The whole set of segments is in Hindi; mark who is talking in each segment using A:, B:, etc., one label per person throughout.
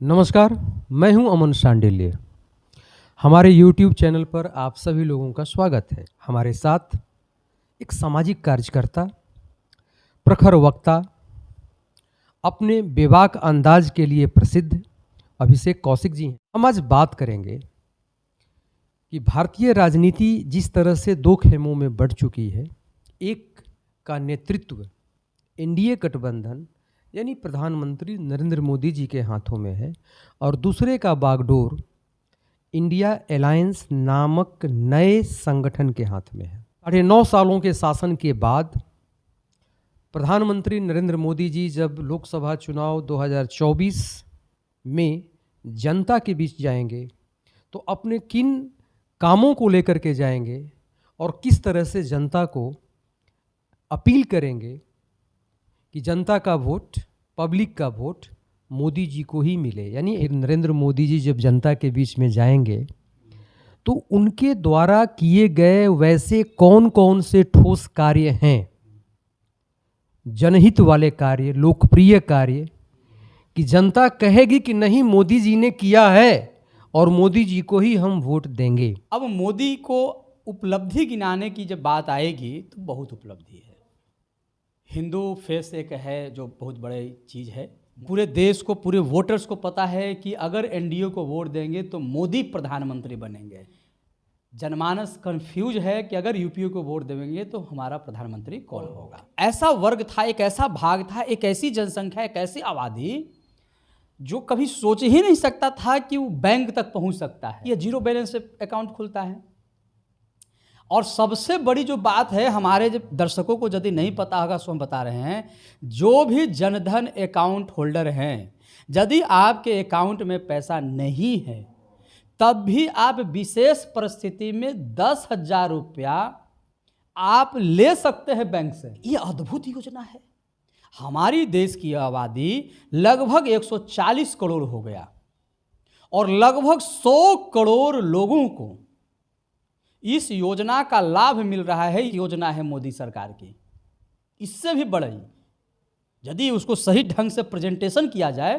A: नमस्कार, मैं हूं अमन शांडिल्य। हमारे YouTube चैनल पर आप सभी लोगों का स्वागत है। हमारे साथ एक सामाजिक कार्यकर्ता, प्रखर वक्ता, अपने बेबाक अंदाज के लिए प्रसिद्ध अभिषेक कौशिक जी हैं। हम आज बात करेंगे कि भारतीय राजनीति जिस तरह से दो खेमों में बढ़ चुकी है, एक का नेतृत्व एनडीए गठबंधन यानी प्रधानमंत्री नरेंद्र मोदी जी के हाथों में है और दूसरे का बागडोर इंडिया अलायंस नामक नए संगठन के हाथ में है। 9.5 सालों के शासन के बाद प्रधानमंत्री नरेंद्र मोदी जी जब लोकसभा चुनाव 2024 में जनता के बीच जाएंगे तो अपने किन कामों को लेकर के जाएंगे और किस तरह से जनता को अपील करेंगे कि जनता का वोट, पब्लिक का वोट मोदी जी को ही मिले। यानी नरेंद्र मोदी जी जब जनता के बीच में जाएंगे तो उनके द्वारा किए गए वैसे कौन कौन से ठोस कार्य हैं, जनहित वाले कार्य, लोकप्रिय कार्य, कि जनता कहेगी कि नहीं मोदी जी ने किया है और मोदी जी को ही हम वोट देंगे।
B: अब मोदी को उपलब्धि गिनाने की जब बात आएगी तो बहुत उपलब्धि है। हिंदू फेस एक है जो बहुत बड़ी चीज़ है। पूरे देश को, पूरे वोटर्स को पता है कि अगर एनडीए को वोट देंगे तो मोदी प्रधानमंत्री बनेंगे। जनमानस कंफ्यूज है कि अगर यूपीए को वोट देंगे तो हमारा प्रधानमंत्री कौन होगा। ऐसा वर्ग था, एक ऐसा भाग था, एक ऐसी जनसंख्या, एक ऐसी आबादी जो कभी सोच ही नहीं सकता था कि वो बैंक तक पहुंच सकता है। ये जीरो बैलेंस अकाउंट खुलता है। और सबसे बड़ी जो बात है, हमारे जब दर्शकों को यदि नहीं पता होगा सो हम बता रहे हैं, जो भी जनधन अकाउंट होल्डर हैं, यदि आपके अकाउंट में पैसा नहीं है तब भी आप विशेष परिस्थिति में 10,000 रुपया आप ले सकते हैं बैंक से। ये अद्भुत योजना है। हमारी देश की आबादी लगभग 140 करोड़ हो गया और लगभग 100 करोड़ लोगों को इस योजना का लाभ मिल रहा है। योजना है मोदी सरकार की। इससे भी बड़ी यदि उसको सही ढंग से प्रेजेंटेशन किया जाए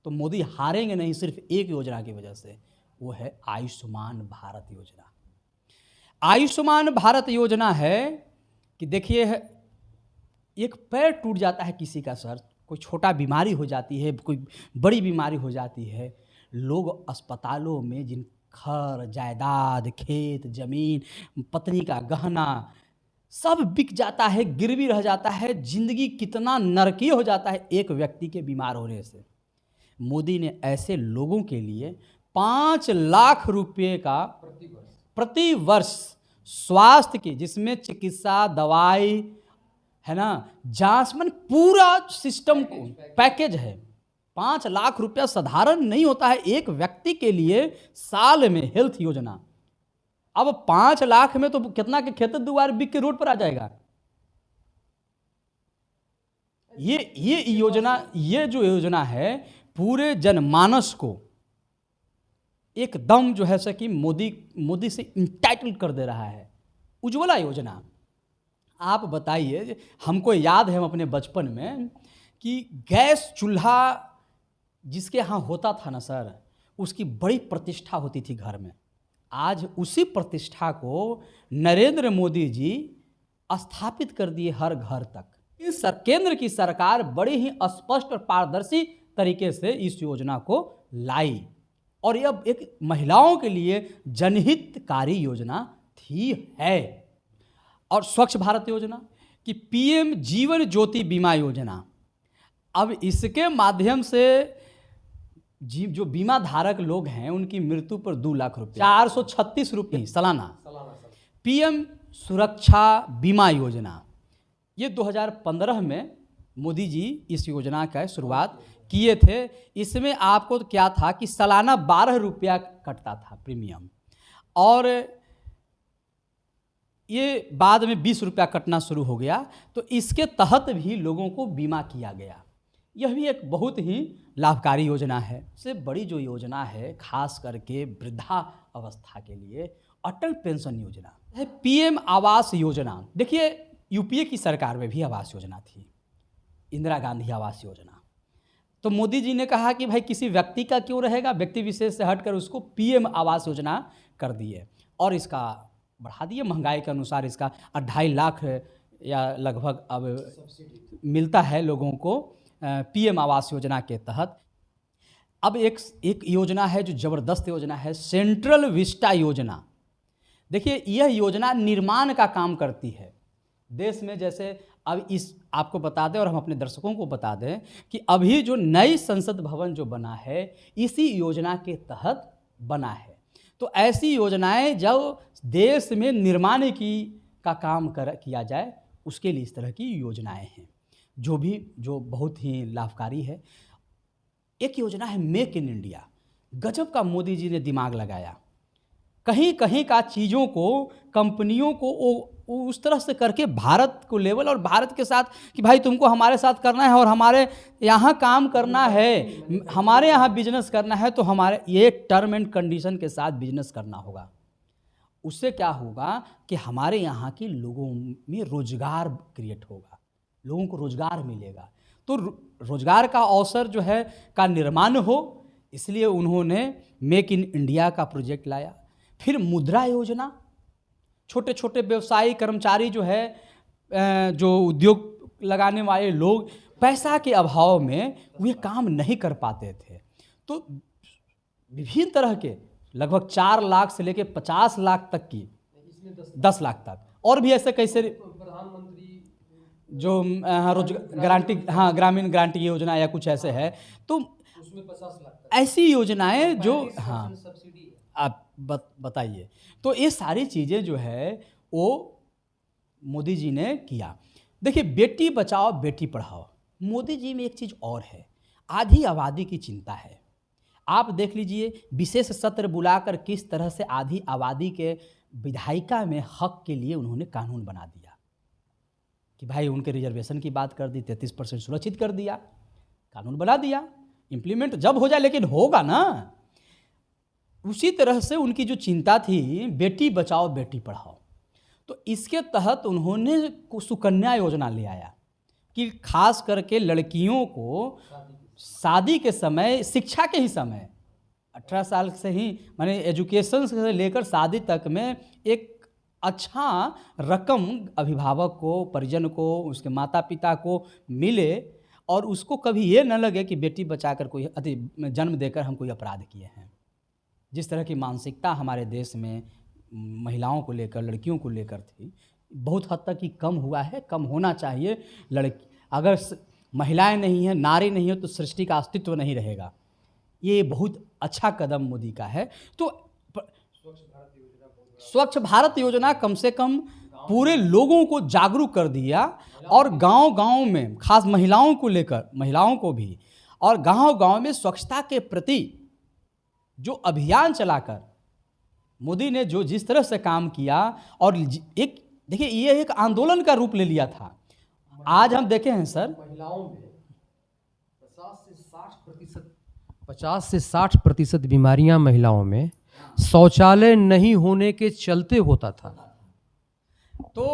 B: तो मोदी हारेंगे नहीं, सिर्फ एक योजना की वजह से, वो है आयुष्मान भारत योजना। आयुष्मान भारत योजना है कि देखिए, एक पैर टूट जाता है किसी का, सर, कोई छोटा बीमारी हो जाती है, कोई बड़ी बीमारी हो जाती है, लोग अस्पतालों में जिन घर जायदाद, खेत, जमीन, पत्नी का गहना सब बिक जाता है, गिरवी रह जाता है, जिंदगी कितना नरकीय हो जाता है एक व्यक्ति के बीमार होने से। मोदी ने ऐसे लोगों के लिए 5 लाख रुपए का प्रति वर्ष स्वास्थ्य की, जिसमें चिकित्सा, दवाई है ना, जांच, मन पूरा सिस्टम को पैकेज है। 5 लाख रुपया साधारण नहीं होता है एक व्यक्ति के लिए साल में हेल्थ योजना। अब 5 लाख में तो कितना के खेत दुआर बिक के रोड पर आ जाएगा। ये योजना, ये जो योजना है पूरे जनमानस को एकदम जो है सो कि मोदी से इंटाइटल कर दे रहा है। उज्ज्वला योजना, आप बताइए, हमको याद है हम अपने बचपन में कि गैस चूल्हा जिसके यहाँ होता था ना सर, उसकी बड़ी प्रतिष्ठा होती थी घर में। आज उसी प्रतिष्ठा को नरेंद्र मोदी जी स्थापित कर दिए हर घर तक। इस केंद्र की सरकार बड़ी ही स्पष्ट और पारदर्शी तरीके से इस योजना को लाई और यह एक महिलाओं के लिए जनहितकारी योजना थी है। और स्वच्छ भारत योजना कि पीएम जीवन ज्योति बीमा योजना, अब इसके माध्यम से जो बीमा धारक लोग हैं उनकी मृत्यु पर 2 लाख रुपये, 436 रुपये सालाना। पीएम सुरक्षा बीमा योजना, ये 2015 में मोदी जी इस योजना का शुरुआत किए थे। इसमें आपको तो क्या था कि सालाना 12 रुपया कटता था प्रीमियम, और ये बाद में 20 रुपया कटना शुरू हो गया। तो इसके तहत भी लोगों को बीमा किया गया। यह भी एक बहुत ही लाभकारी योजना है। सबसे बड़ी जो योजना है खास करके वृद्धा अवस्था के लिए, अटल पेंशन योजना है। पीएम आवास योजना, देखिए यूपीए की सरकार में भी आवास योजना थी, इंदिरा गांधी आवास योजना। तो मोदी जी ने कहा कि भाई किसी व्यक्ति का क्यों रहेगा, व्यक्ति विशेष से हटकर उसको पीएम आवास योजना कर दिए और इसका बढ़ा दिए। महंगाई के अनुसार इसका 2.5 लाख या लगभग अब मिलता है लोगों को पीएम आवास योजना के तहत। अब एक योजना है जो ज़बरदस्त योजना है, सेंट्रल विस्टा योजना। देखिए, यह योजना निर्माण का काम करती है देश में। जैसे अब इस आपको बता दें और हम अपने दर्शकों को बता दें कि अभी जो नई संसद भवन जो बना है इसी योजना के तहत बना है। तो ऐसी योजनाएं जब देश में निर्माण का काम किया जाए उसके लिए इस तरह की योजनाएं हैं जो बहुत ही लाभकारी है। एक योजना है मेक इन इंडिया। गजब का मोदी जी ने दिमाग लगाया। कहीं कहीं का चीज़ों को, कंपनियों को उस तरह से करके भारत को लेवल और भारत के साथ कि भाई तुमको हमारे साथ करना है और हमारे यहाँ काम करना है, हमारे यहाँ बिजनेस करना है, तो हमारे ये टर्म एंड कंडीशन के साथ बिजनेस करना होगा। उससे क्या होगा कि हमारे यहाँ के लोगों में रोजगार क्रिएट होगा, लोगों को रोजगार मिलेगा। तो रोजगार का अवसर जो है का निर्माण हो, इसलिए उन्होंने मेक इन इंडिया का प्रोजेक्ट लाया। फिर मुद्रा योजना, छोटे छोटे व्यवसायी कर्मचारी जो है, जो उद्योग लगाने वाले लोग पैसा के अभाव में वे काम नहीं कर पाते थे, तो विभिन्न तरह के लगभग 4 लाख से लेकर 50 लाख तक की, 10 लाख तक, और भी ऐसे कैसे प्रधानमंत्री जो रोजगार गारंटी, हाँ ग्रामीण गारंटी योजना या कुछ ऐसे है, तो उसमें 50 लाख ऐसी योजनाएं जो, हाँ आप बताइए। तो ये सारी चीज़ें जो है वो मोदी जी ने किया। देखिए, बेटी बचाओ बेटी पढ़ाओ, मोदी जी में एक चीज़ और है, आधी आबादी की चिंता है। आप देख लीजिए, विशेष सत्र बुलाकर किस तरह से आधी आबादी के विधायिका में हक के लिए उन्होंने कानून बना दिया कि भाई उनके रिजर्वेशन की बात कर दी, 33% सुरक्षित कर दिया, कानून बना दिया। इम्प्लीमेंट जब हो जाए, लेकिन होगा ना। उसी तरह से उनकी जो चिंता थी बेटी बचाओ बेटी पढ़ाओ, तो इसके तहत उन्होंने सुकन्या योजना ले आया कि खास करके लड़कियों को शादी के समय, शिक्षा के ही समय 18 साल से ही, माने एजुकेशन से लेकर शादी तक में एक अच्छा रकम अभिभावक को, परिजन को, उसके माता पिता को मिले और उसको कभी ये न लगे कि बेटी बचाकर कोई जन्म देकर हम कोई अपराध किए हैं। जिस तरह की मानसिकता हमारे देश में महिलाओं को लेकर, लड़कियों को लेकर थी, बहुत हद तक ही कम हुआ है, कम होना चाहिए। लड़की अगर महिलाएं नहीं हैं, नारी नहीं है, तो सृष्टि का अस्तित्व नहीं रहेगा। ये बहुत अच्छा कदम मोदी का है। तो स्वच्छ भारत योजना कम से कम पूरे लोगों को जागरूक कर दिया और गांव-गांव में, खास महिलाओं को लेकर, महिलाओं को भी, और गांव-गांव में स्वच्छता के प्रति जो अभियान चलाकर मोदी ने जो जिस तरह से काम किया, और एक देखिए ये एक आंदोलन का रूप ले लिया था। आज हम देखे हैं सर,
A: महिलाओं में 50 से 60% बीमारियां महिलाओं में शौचालय नहीं होने के चलते होता था।
B: तो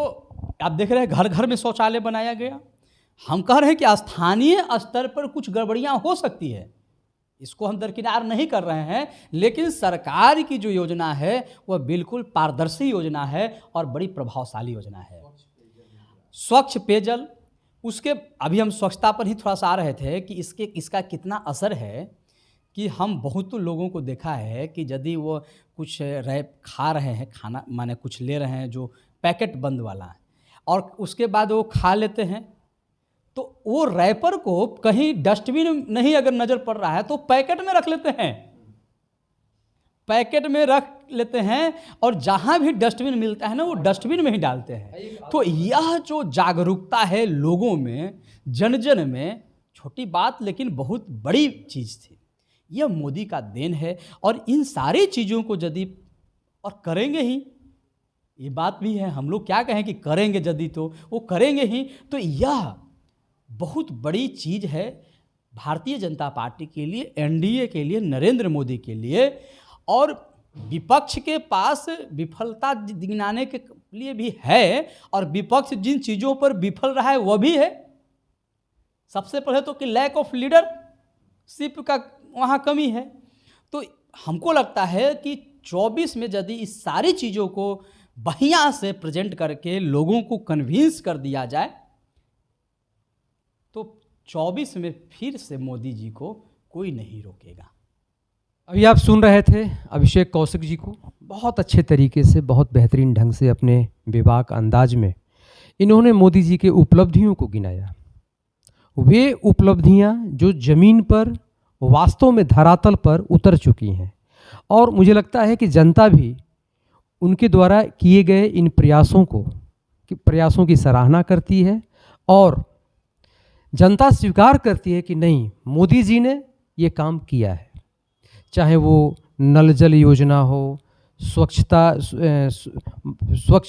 B: आप देख रहे हैं घर घर में शौचालय बनाया गया। हम कह रहे हैं कि स्थानीय स्तर पर कुछ गड़बड़ियां हो सकती है, इसको हम दरकिनार नहीं कर रहे हैं, लेकिन सरकार की जो योजना है वह बिल्कुल पारदर्शी योजना है और बड़ी प्रभावशाली योजना है। स्वच्छ पेयजल, उसके अभी हम स्वच्छता पर ही थोड़ा सा आ रहे थे कि इसका कितना असर है कि हम बहुत लोगों को देखा है कि यदि वो कुछ रैप खा रहे हैं, खाना माने कुछ ले रहे हैं जो पैकेट बंद वाला है, और उसके बाद वो खा लेते हैं, तो वो रैपर को कहीं डस्टबिन नहीं अगर नज़र पड़ रहा है तो पैकेट में रख लेते हैं, पैकेट में रख लेते हैं, और जहाँ भी डस्टबिन मिलता है ना वो डस्टबिन में ही डालते हैं। तो यह जो जागरूकता है लोगों में, जन जन में, छोटी बात लेकिन बहुत बड़ी चीज़ थी, यह मोदी का देन है। और इन सारी चीज़ों को यदि और करेंगे ही, ये बात भी है, हम लोग क्या कहें कि करेंगे यदि, तो वो करेंगे ही, तो यह बहुत बड़ी चीज़ है भारतीय जनता पार्टी के लिए, एनडीए के लिए, नरेंद्र मोदी के लिए। और विपक्ष के पास विफलता गिनाने के लिए भी है, और विपक्ष जिन चीज़ों पर विफल रहा है वह भी है। सबसे पहले तो कि लैक ऑफ लीडर, शिप का वहाँ कमी है। तो हमको लगता है कि 24 में यदि इस सारी चीज़ों को बढ़िया से प्रेजेंट करके लोगों को कन्विंस कर दिया जाए तो 24 में फिर से मोदी जी को कोई नहीं रोकेगा।
A: अभी आप सुन रहे थे अभिषेक कौशिक जी को। बहुत अच्छे तरीके से, बहुत बेहतरीन ढंग से अपने बेबाक अंदाज में इन्होंने मोदी जी के उपलब्धियों को गिनाया। वे उपलब्धियां जो ज़मीन पर वास्तव में धरातल पर उतर चुकी हैं, और मुझे लगता है कि जनता भी उनके द्वारा किए गए इन प्रयासों की सराहना करती है, और जनता स्वीकार करती है कि नहीं, मोदी जी ने ये काम किया है। चाहे वो नल जल योजना हो, स्वच्छ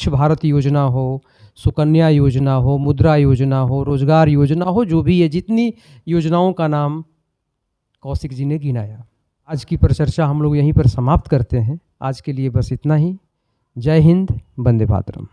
A: भारत योजना हो, सुकन्या योजना हो, मुद्रा योजना हो, रोजगार योजना हो, जो भी है, जितनी योजनाओं का नाम कौशिक जी ने गिनाया। आज की परिचर्चा हम लोग यहीं पर समाप्त करते हैं। आज के लिए बस इतना ही। जय हिंद, वंदे मातरम।